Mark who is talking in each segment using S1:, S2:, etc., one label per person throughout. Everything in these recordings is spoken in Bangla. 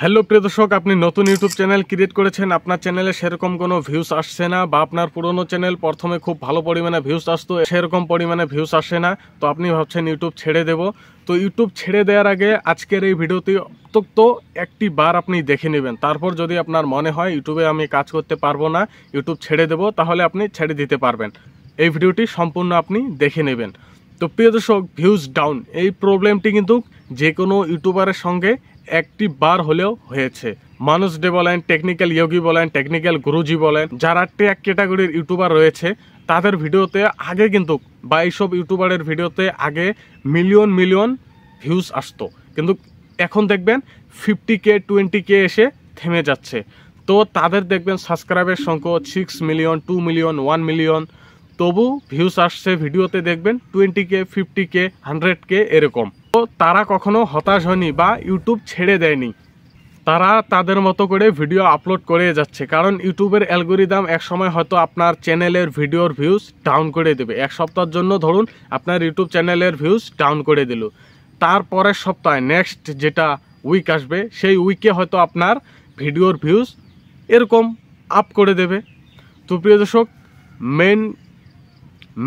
S1: হ্যালো প্রিয় দর্শক, আপনি নতুন ইউটিউব চ্যানেল ক্রিয়েট করেছেন, আপনার চ্যানেলে সেরকম কোনো ভিউজ আসছে না, বা আপনার পুরনো চ্যানেল প্রথমে খুব ভালো পরিমাণে ভিউজ আসতো, সেরকম পরিমাণে ভিউজ আসে না। তো আপনি ভাবছেন ইউটিউব ছেড়ে দেব। তো ইউটিউব ছেড়ে দেওয়ার আগে আজকের এই ভিডিওটি অন্তত একটি বার আপনি দেখে নেবেন। তারপর যদি আপনার মনে হয় ইউটিউবে আমি কাজ করতে পারবো না, ইউটিউব ছেড়ে দেব, তাহলে আপনি ছেড়ে দিতে পারবেন। এই ভিডিওটি সম্পূর্ণ আপনি দেখে নেবেন। তো প্রিয় দর্শক, ভিউজ ডাউন এই প্রবলেমটি কিন্তু যে কোনো ইউটিউবারের সঙ্গে একটি বার হলেও হয়েছে। মানুষ ডে বলেন, টেকনিক্যাল ইয়োগী বলেন, টেকনিক্যাল গুরুজি বলেন, যারা ট্যাগ ক্যাটাগরির ইউটিউবার রয়েছে তাদের ভিডিওতে আগে কিন্তু, বা এইসব ইউটিউবারের ভিডিওতে আগে মিলিয়ন মিলিয়ন ভিউজ আসতো, কিন্তু এখন দেখবেন 50K 20K এসে থেমে যাচ্ছে। তো তাদের দেখবেন সাবস্ক্রাইবের সংখ্যা 6 মিলিয়ন, 2 মিলিয়ন, 1 মিলিয়ন, তবু ভিউজ আসছে ভিডিওতে দেখবেন 20K 50K 100K এরকম। তো তারা কখনো হতাশ হয়নি বা ইউটিউব ছেড়ে দেয়নি, তারা তাদের মতো করে ভিডিও আপলোড করে যাচ্ছে। কারণ ইউটিউবের অ্যালগরিদম একসময় হয়তো আপনার চ্যানেলের ভিডিওর ভিউজ ডাউন করে দেবে। এক সপ্তাহের জন্য ধরুন আপনার ইউটিউব চ্যানেলের ভিউজ ডাউন করে দিল, তারপরের সপ্তাহে নেক্সট যেটা উইক আসবে সেই উইকে হয়তো আপনার ভিডিওর ভিউজ এরকম আপ করে দেবে। তো প্রিয় দর্শক,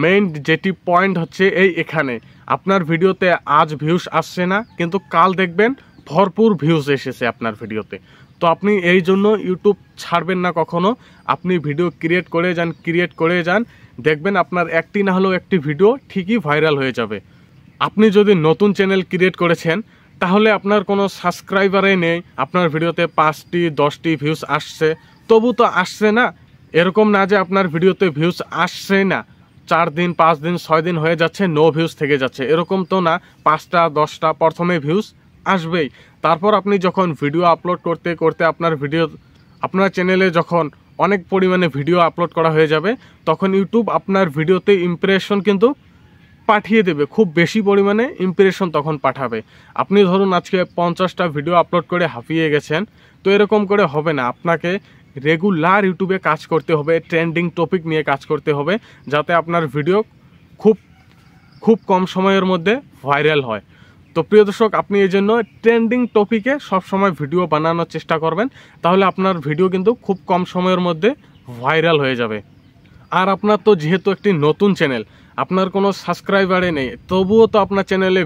S1: মেইন যেটি পয়েন্ট হচ্ছে এখানে আপনার ভিডিওতে আজ ভিউজ আসছে না, কিন্তু কাল দেখবেন ভরপুর ভিউজ এসেছে আপনার ভিডিওতে। তো আপনি এই জন্য ইউটিউব ছাড়বেন না কখনো। আপনি ভিডিও ক্রিয়েট করে যান, দেখবেন আপনার একটি না হলেও একটি ভিডিও ঠিকই ভাইরাল হয়ে যাবে। আপনি যদি নতুন চ্যানেল ক্রিয়েট করেছেন তাহলে আপনার কোনো সাবস্ক্রাইবারই নেই, আপনার ভিডিওতে 5টি 10টি ভিউজ আসছে, তবু তো আসছে না। এরকম না যে আপনার ভিডিওতে ভিউজ আসছে না, 4 দিন 5 দিন 6 দিন হয়ে যাচ্ছে নো ভিউজ থেকে যাচ্ছে, এরকম তো না। 5টা 10টা প্রথমে ভিউজ আসবেই। তারপর আপনি যখন ভিডিও আপলোড করতে করতে আপনার চ্যানেলে যখন অনেক পরিমাণে ভিডিও আপলোড করা হয়ে যাবে, তখন ইউটিউব আপনার ভিডিওতে ইমপ্রেশন কিন্তু পাঠিয়ে দেবে, খুব বেশি পরিমাণে ইমপ্রেশন তখন পাঠাবে। আপনি ধরুন আজকে 50টা ভিডিও আপলোড করে হাঁপিয়ে গেছেন, তো এরকম করে হবে না। আপনাকে রেগুলার ইউটিউবে কাজ করতে হবে, ট্রেন্ডিং টপিক নিয়ে কাজ করতে হবে, যাতে আপনার ভিডিও খুব কম সময়ের মধ্যে ভাইরাল হয়। তো প্রিয় দর্শক, আপনি এই জন্য ট্রেন্ডিং টপিকে সবসময় ভিডিও বানানোর চেষ্টা করবেন, তাহলে আপনার ভিডিও কিন্তু খুব কম সময়ের মধ্যে ভাইরাল হয়ে যাবে। আর আপনার তো যেহেতু একটি নতুন চ্যানেল, আপনার কোনো সাবস্ক্রাইবারই নেই, তবুও তো আপনার চ্যানেলে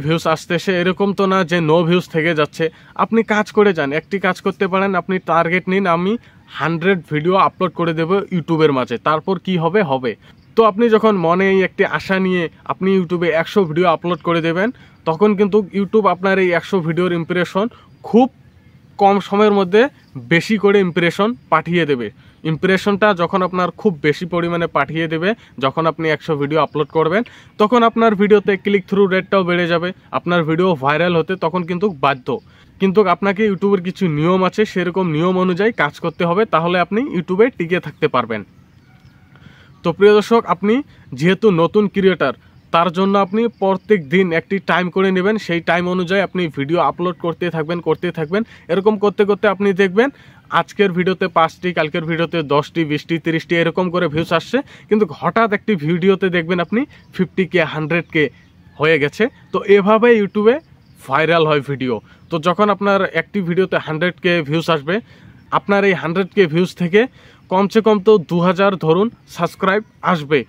S1: ভিউজ আসতেছে, এরকম তো না যে নো ভিউজ থেকে যাচ্ছে। আপনি কাজ করে যান, একটি কাজ করতে পারেন, আপনি টার্গেট নিন, আমি 100 ভিডিও আপলোড করে দেবো ইউটিউবের মাঝে, তারপর কি হবে। তো আপনি যখন মনে এই একটি আশা নিয়ে আপনি ইউটিউবে 100 ভিডিও আপলোড করে দেবেন, তখন কিন্তু ইউটিউব আপনার এই 100 ভিডিওর ইমপ্রেশন খুব কম সময়ের মধ্যে বেশি করে ইমপ্রেশন পাঠিয়ে দেবে। ইমপ্রেশনটা যখন আপনার খুব বেশি পরিমাণে পাঠিয়ে দেবে, যখন আপনি 100 ভিডিও আপলোড করবেন, তখন আপনার ভিডিওতে ক্লিক থ্রু রেটটাও বেড়ে যাবে, আপনার ভিডিও ভাইরাল হতে তখন কিন্তু বাধ্য। কিন্তু আপনাকে ইউটিউবের কিছু নিয়ম আছে, সেরকম নিয়ম অনুযায়ী কাজ করতে হবে, তাহলে আপনি ইউটিউবে টিকে থাকতে পারবেন। তো প্রিয় দর্শক, আপনি যেহেতু নতুন ক্রিয়েটার, তার জন্য আপনি প্রত্যেক দিন একটি টাইম করে নেবেন, সেই টাইম অনুযায়ী আপনি ভিডিও আপলোড করতে থাকবেন। এরকম করতে করতে আপনি দেখবেন আজকের ভিডিওতে 5টি, কালকের ভিডিওতে 10টি, 20টি, 30টি এরকম করে ভিউজ আসছে, কিন্তু হঠাৎ একটি ভিডিওতে দেখবেন আপনি 50K 100K হয়ে গেছে। তো এভাবে ইউটিউবে ভাইরাল হয় ভিডিও। তো যখন আপনার একটি ভিডিওতে 100K ভিউজ আসবে, আপনার এই 100K ভিউজ থেকে কমসে কম তো 2000 ধরুন সাবস্ক্রাইব আসবে।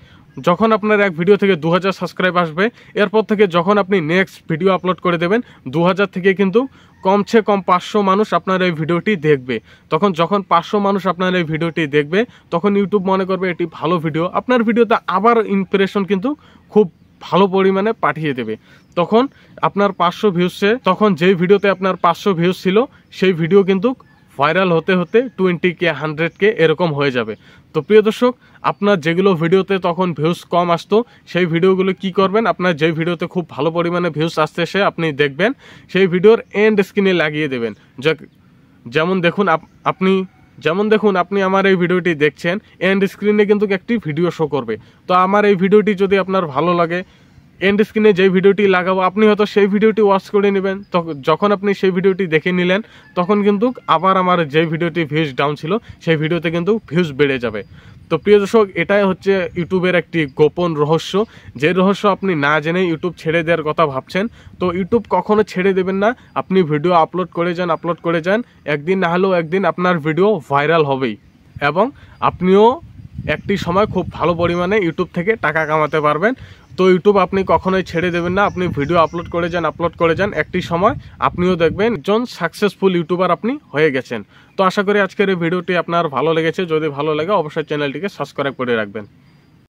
S1: যখন আপনার এক ভিডিও থেকে 2000 সাবস্ক্রাইব আসবে, এরপর থেকে যখন আপনি নেক্সট ভিডিও আপলোড করে দেবেন, 2000 থেকে কিন্তু কমসে কম 500 মানুষ আপনার এই ভিডিওটি দেখবে। যখন 500 মানুষ আপনার এই ভিডিওটি দেখবে, তখন ইউটিউব মনে করবে এটি ভালো ভিডিও, আপনার ভিডিওতে আবার ইমপ্রেশন কিন্তু খুব ভালো পরিমাণে পাঠিয়ে দেবে। তখন আপনার 500 ভিউজে, তখন যেই ভিডিওতে আপনার 500 ভিউজ ছিল, সেই ভিডিও কিন্তু ভাইরাল হতে 20K 100K এরকম হয়ে যাবে। তো প্রিয় দর্শক, আপনার যেগুলো ভিডিওতে তখন ভিউজ কম আসতো, সেই ভিডিওগুলো কি করবেন, আপনার যে ভিডিওতে খুব ভালো পরিমাণে ভিউজ আসতেছে আপনি দেখবেন, সেই ভিডিওর এন্ড স্ক্রিনে লাগিয়ে দেবেন। যেমন দেখুন আপনি আমার এই ভিডিওটি দেখছেন, এন্ড স্ক্রিনে কিন্তু একটি ভিডিও শো করবে। তো আমার এই ভিডিওটি যদি আপনার ভালো লাগে, এন্ড স্ক্রিনে যেই ভিডিওটি লাগাবো, আপনি হয়তো সেই ভিডিওটি ওয়াচ করে নেবেন। যখন আপনি সেই ভিডিওটি দেখে নিলেন, তখন কিন্তু আবার আমার যে ভিডিওটি ভিউজ ডাউন ছিল, সেই ভিডিওতে কিন্তু ভিউজ বেড়ে যাবে। তো প্রিয় দর্শক, এটাই হচ্ছে ইউটিউবের একটি গোপন রহস্য, যে রহস্য আপনি না জেনে ইউটিউব ছেড়ে দেওয়ার কথা ভাবছেন। তো ইউটিউব কখনো ছেড়ে দেবেন না, আপনি ভিডিও আপলোড করে যান, একদিন না হলেও একদিন আপনার ভিডিও ভাইরাল হবেই, এবং আপনিও একটি সময় খুব ভালো পরিমাণে ইউটিউব থেকে টাকা কামাতে পারবেন। তো ইউটিউব আপনি কখনোই ছেড়ে দেবেন না, আপনি ভিডিও আপলোড করে যান, একটি সময় আপনিও দেখবেন একজন সাকসেসফুল ইউটিউবার আপনি হয়ে গেছেন। তো আশা করি আজকের এই ভিডিওটি আপনার ভালো লেগেছে। যদি ভালো লাগে অবশ্যই চ্যানেলটিকে সাবস্ক্রাইব করে রাখবেন।